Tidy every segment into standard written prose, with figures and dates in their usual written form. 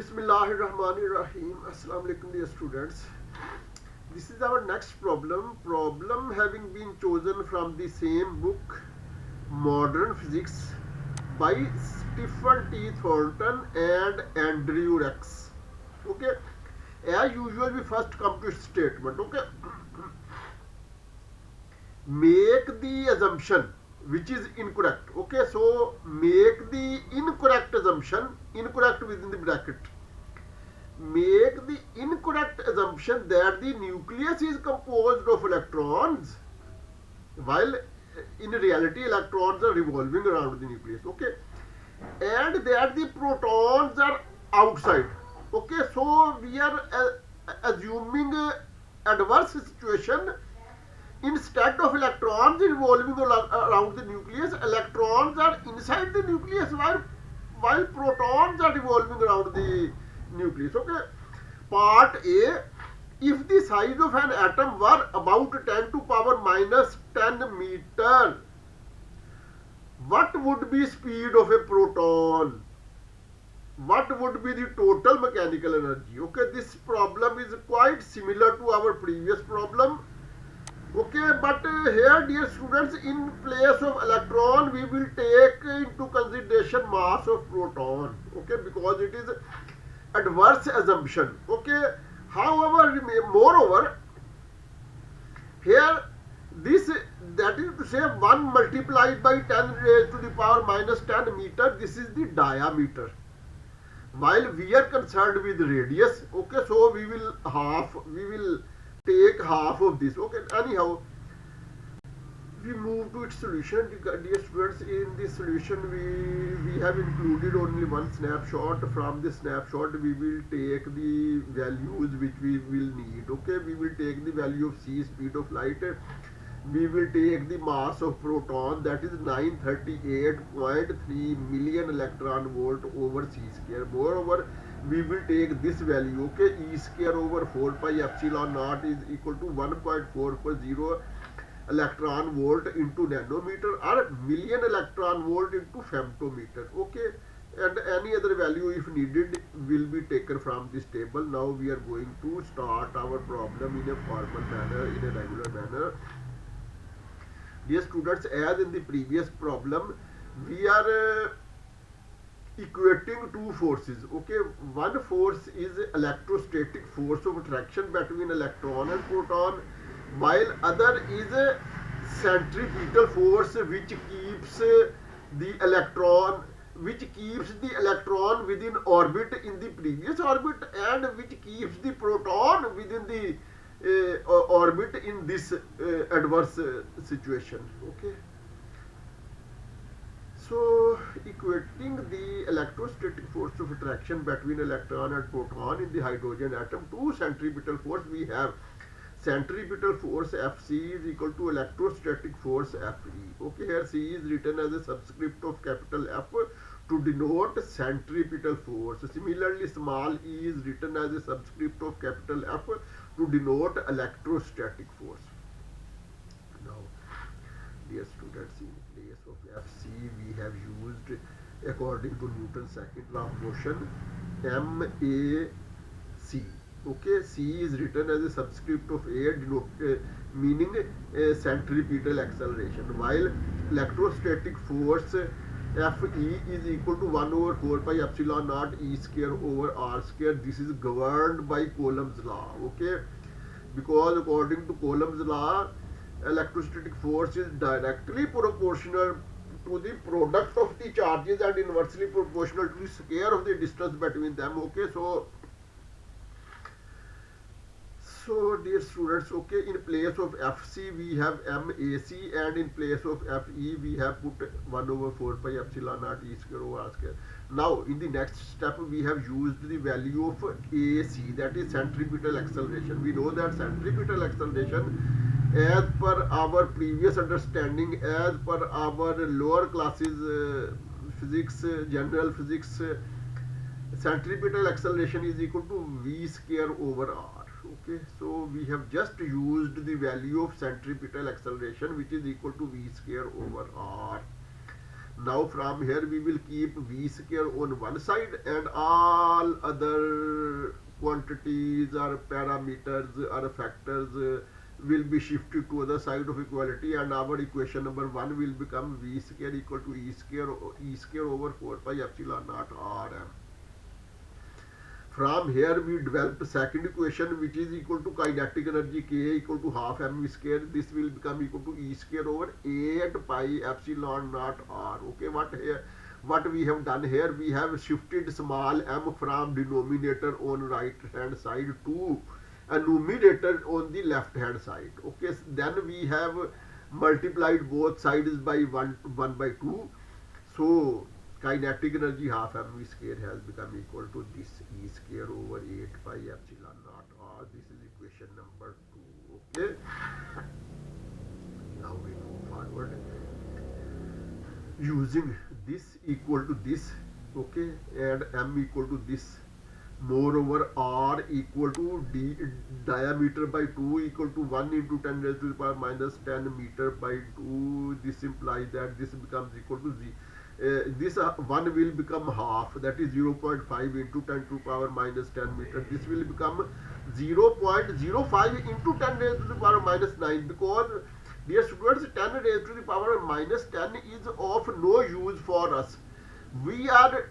Bismillahirrahmanirrahim. Assalamu alaikum dear students. This is our next problem. Problem having been chosen from the same book, Modern Physics, by Stephen T. Thornton and Andrew Rex. Okay. As usual, we first come to statement. Okay. Make the assumption which is incorrect. Okay, so make the incorrect assumption, incorrect within the bracket. Make the incorrect assumption that the nucleus is composed of electrons, while in reality electrons are revolving around the nucleus. Okay, and that the protons are outside. Okay, so we are assuming adverse situation. Instead of electrons revolving around the nucleus, electrons are inside the nucleus while protons are revolving around the nucleus. Okay. Part A. If the size of an atom were about 10 to power minus 10 meter, what would be speed of a proton? What would be the total mechanical energy? Okay, this problem is quite similar to our previous problem. Okay, but here dear students, in place of electron we will take into consideration mass of proton. Okay, because it is adverse assumption. Okay, however, moreover, here this, that is to say 1 multiplied by 10 raised to the power minus 10 meter, this is the diameter, while we are concerned with radius. Okay, so we will take half of this. Okay, anyhow, we move to its solution. Dear students, in this solution we have included only one snapshot. From this snapshot we will take the values which we will need. Okay, we will take the value of c, speed of light. We will take the mass of proton, that is 938.3 million electron volt over c square. Moreover, we will take this value. Okay, e square over 4 pi epsilon naught is equal to 1.440 electron volt into nanometer, or million electron volt into femtometer. Okay, and any other value if needed will be taken from this table. Now we are going to start our problem in a formal manner, in a regular manner. Dear students, as in the previous problem, we are equating two forces. Okay, one force is electrostatic force of attraction between electron and proton, while other is a centripetal force which keeps the electron within orbit in the previous orbit, and which keeps the proton within the orbit in this adverse situation. Okay, so equating the electrostatic force of attraction between electron and proton in the hydrogen atom to centripetal force, we have centripetal force Fc is equal to electrostatic force Fe. Okay, here C is written as a subscript of capital F to denote centripetal force. Similarly, small e is written as a subscript of capital F to denote electrostatic force. Now, dear students, in place of Fc we have used, according to Newton's second law of motion, MAC. Okay, C is written as a subscript of A, meaning centripetal acceleration, while electrostatic force Fe is equal to 1 over 4 pi epsilon naught E square over R square. This is governed by Coulomb's law. Okay, because according to Coulomb's law, electrostatic force is directly proportional to the product of the charges and inversely proportional to the square of the distance between them. Okay, so dear students, okay, in place of Fc we have MAC, and in place of Fe we have put 1 over 4 pi epsilon naught E square over R square. Now in the next step we have used the value of AC, that is centripetal acceleration. We know that centripetal acceleration, as per our previous understanding, as per our lower classes physics, general physics, centripetal acceleration is equal to V square over R. Okay, so we have just used the value of centripetal acceleration, which is equal to V square over R. Now from here we will keep v square on one side, and all other quantities or parameters or factors will be shifted to other side of equality, and our equation number 1 will become v square equal to e square over 4 pi epsilon naught rm. From here we develop second equation, which is equal to kinetic energy K equal to half mv square. This will become equal to e square over 8 pi epsilon naught r. Okay, what we have done here, we have shifted small m from denominator on right hand side to a numerator on the left hand side. Okay, then we have multiplied both sides by 1 by 2. So kinetic energy half mv square has become equal to this e square over 8 pi epsilon naught r. This is equation number 2. Okay, now we move forward using this equal to this, okay, and m equal to this. Moreover, r equal to d diameter by 2 equal to 1 into 10 raised to the power minus 10 meter by 2. This implies that this becomes equal to this 1 will become half, that is 0.5 into 10 to the power minus 10 meter. This will become 0.05 into 10 raised to the power minus 9, because dear students, 10 raised to the power minus 10 is of no use for us. We are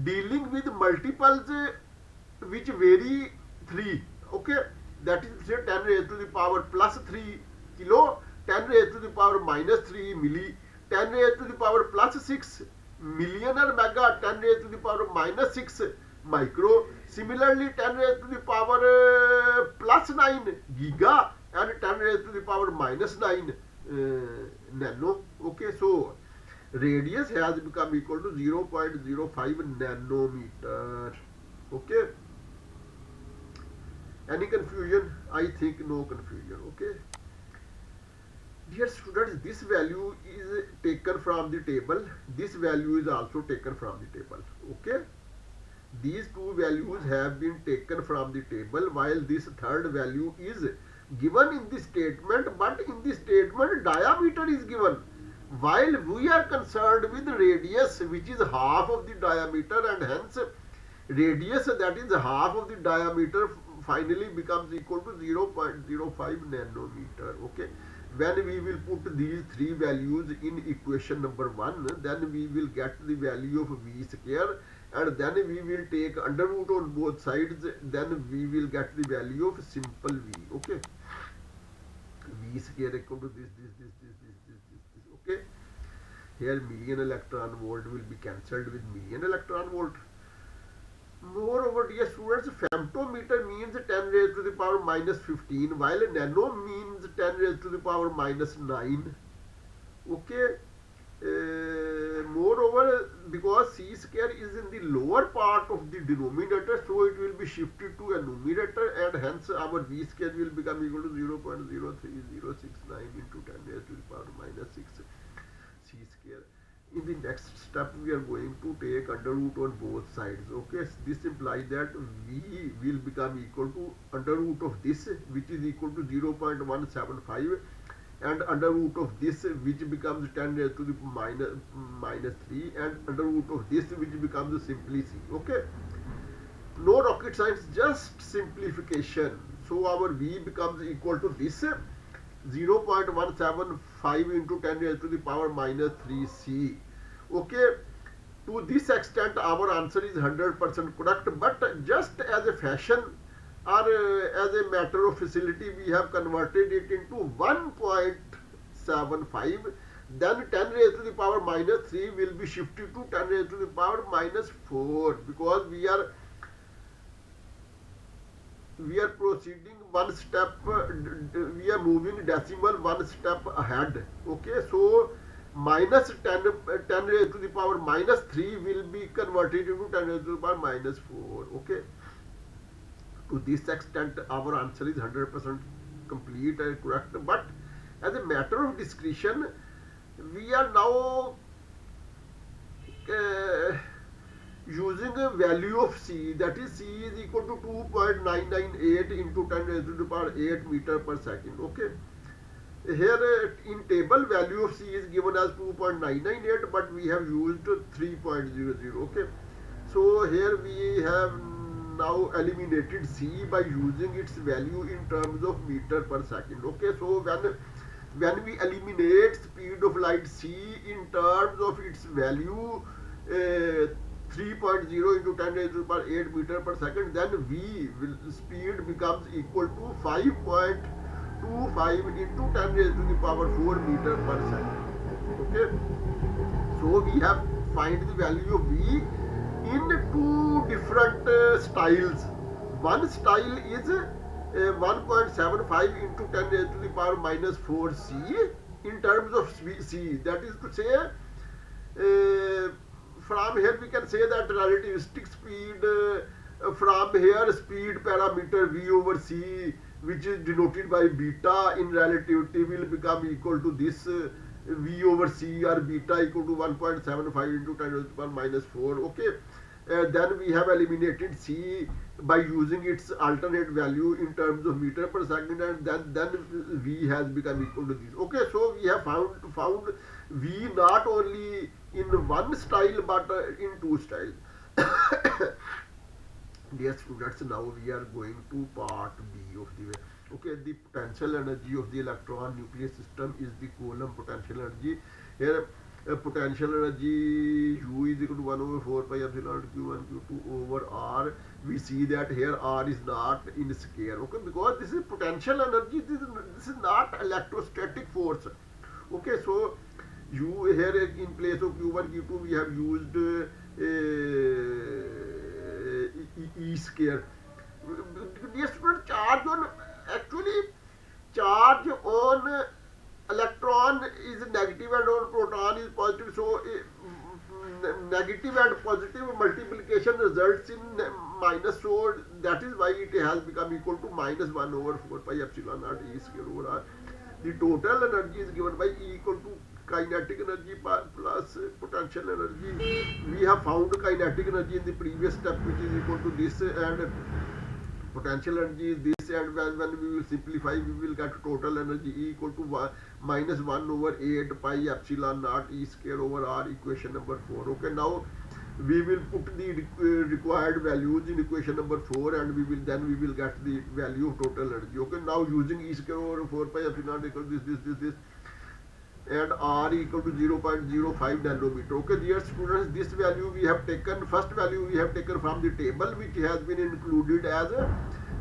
dealing with multiples which vary 3. Okay, that is say 10 raised to the power plus 3 kilo, 10 raised to the power minus 3 milli, 10 raised to the power plus 6 million or mega, 10 raised to the power minus 6 micro. Similarly, 10 raised to the power plus 9 giga, and 10 raised to the power minus 9 nano. Okay, so radius has become equal to 0.05 nanometer. Okay, any confusion? I think no confusion. Okay, dear students, this value is taken from the table, this value is also taken from the table. Okay, these two values have been taken from the table, while this third value is given in the statement, but in the statement diameter is given, while we are concerned with radius, which is half of the diameter, and hence radius, that is half of the diameter, finally becomes equal to 0.05 nanometer. Okay, when we will put these three values in equation number 1, then we will get the value of v square, and then we will take under root on both sides, then we will get the value of simple v. Okay, v square equal to this. Okay, here million electron volt will be cancelled with million electron volt. Moreover, dear students, femtometer means 10 raised to the power minus 15, while nano means 10 raised to the power minus 9. Okay, moreover, because c square is in the lower part of the denominator, so it will be shifted to a numerator, and hence our v square will become equal to 0.03069 into 10 raised to the power minus 6 c square. In the next step, we are going to take under root on both sides. Okay, this implies that v will become equal to under root of this, which is equal to 0.175, and under root of this, which becomes 10 raised to the minus 3, and under root of this, which becomes simply c. Okay, no rocket science, just simplification. So our v becomes equal to this 0.175 into 10 raised to the power minus 3c. Okay, to this extent our answer is 100% correct, but just as a fashion or as a matter of facility, we have converted it into 1.75. Then 10 raised to the power minus 3 will be shifted to 10 raised to the power minus 4, because we are proceeding one step, we are moving decimal one step ahead. Okay, so minus 10 raised to the power minus 3 will be converted into 10 raised to the power minus 4. Okay, to this extent our answer is 100% complete and correct, but as a matter of discretion, we are now using a value of c, that is c is equal to 2.998 into 10 raised to the power 8 meter per second. Okay, Here in table value of C is given as 2.998, but we have used 3.00. Okay, so here we have now eliminated C by using its value in terms of meter per second. Okay, so when we eliminate speed of light C in terms of its value, 3.0 into 10 raised to the power 8 meter per second, then V will speed becomes equal to 5.25 into 10 raised to the power 4 meter per second. Okay, so we have find the value of V in two different styles. One style is 1.75 into 10 raised to the power minus 4 C in terms of C. That is to say, from here we can say that relativistic speed, from here speed parameter V over C, which is denoted by beta in relativity, will become equal to this V over C, or beta equal to 1.75 into 10 to the power minus 4. Okay, then we have eliminated C by using its alternate value in terms of meter per second, and then V has become equal to this. Okay, so we have found V not only in one style but in two styles. Dear students, now we are going to part B of the way. Okay, the potential energy of the electron nucleus system is the Coulomb potential energy. Here potential energy U is equal to 1 over 4 pi epsilon Q1 Q2 over R. We see that here R is not in scale. Okay, because this is potential energy, this is not electrostatic force. Okay, so U here in place of Q1 Q2 we have used E square. Dear student, charge on electron is negative and on proton is positive, so negative and positive multiplication results in minus, so that is why it has become equal to minus 1 over 4 pi epsilon naught E square over R. The total energy is given by E equal to kinetic energy plus potential energy. We have found kinetic energy in the previous step, which is equal to this, and potential energy is this, and when we will simplify, we will get total energy E equal to minus 1 over 8 pi epsilon naught E square over R, equation number 4. Okay, now we will put the required values in equation number 4, and we will get the value of total energy. Okay, now using E square over 4 pi epsilon equal to this, and R equal to 0.05 nanometer. Okay, dear students, this value we have taken, first value we have taken from the table, which has been included as a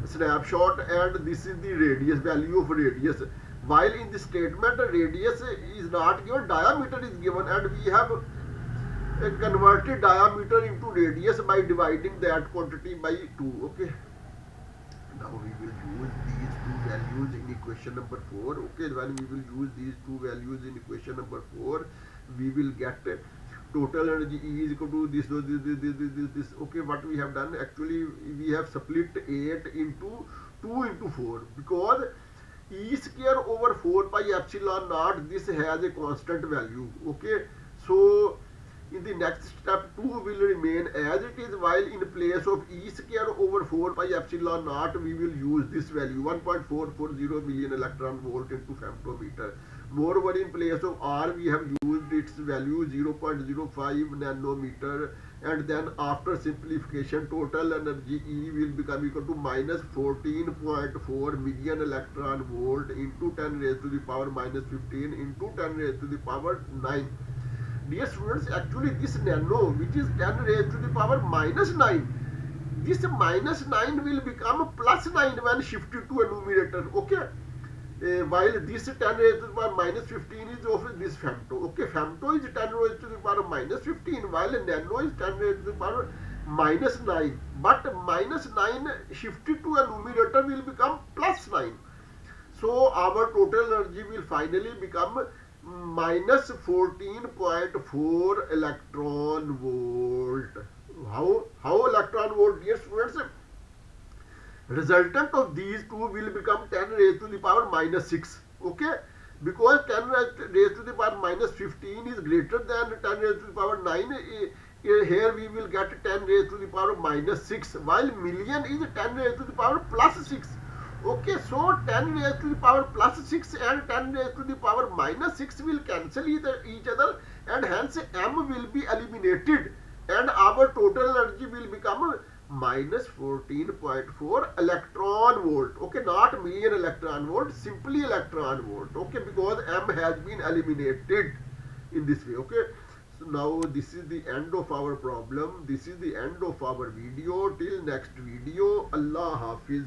snapshot, and this is the radius, value of radius. While in the statement radius is not given, diameter is given, and we have converted diameter into radius by dividing that quantity by 2. Okay, now we will use these two values in equation number 4. Okay, when we will use these two values in equation number 4, we will get total energy E is equal to this. Okay, what we have done, actually we have split 8 into 2 into 4, because E square over 4 pi epsilon naught, this has a constant value. Okay, so in the next step 2 will remain as it is, while in place of E square over 4 pi epsilon naught we will use this value 1.440 million electron volt into femtometer. Moreover, in place of R we have used its value 0.05 nanometer, and then after simplification total energy E will become equal to minus 14.4 million electron volt into 10 raised to the power minus 15 into 10 raised to the power 9. Dear students, actually this nano, which is 10 raised to the power minus 9, this minus 9 will become plus 9 when shifted to a numerator. Okay, while this 10 raised to the power minus 15 is of this femto. Okay, femto is 10 raised to the power minus 15, while nano is 10 raised to the power minus 9, but minus 9 shifted to a numerator will become plus 9. So our total energy will finally become minus 14.4 electron volt. How electron volt, dear students? Resultant of these two will become 10 raised to the power minus 6. Okay, because 10 raised to the power minus 15 is greater than 10 raised to the power 9. Here we will get 10 raised to the power minus 6, while million is 10 raised to the power plus 6. Okay, so 10 raised to the power plus 6 and 10 raised to the power minus 6 will cancel each other, and hence m will be eliminated, and our total energy will become minus 14.4 electron volt. Okay, not million electron volt, simply electron volt. Okay, because m has been eliminated in this way. Okay, so now this is the end of our problem. This is the end of our video. Till next video, Allah Hafiz.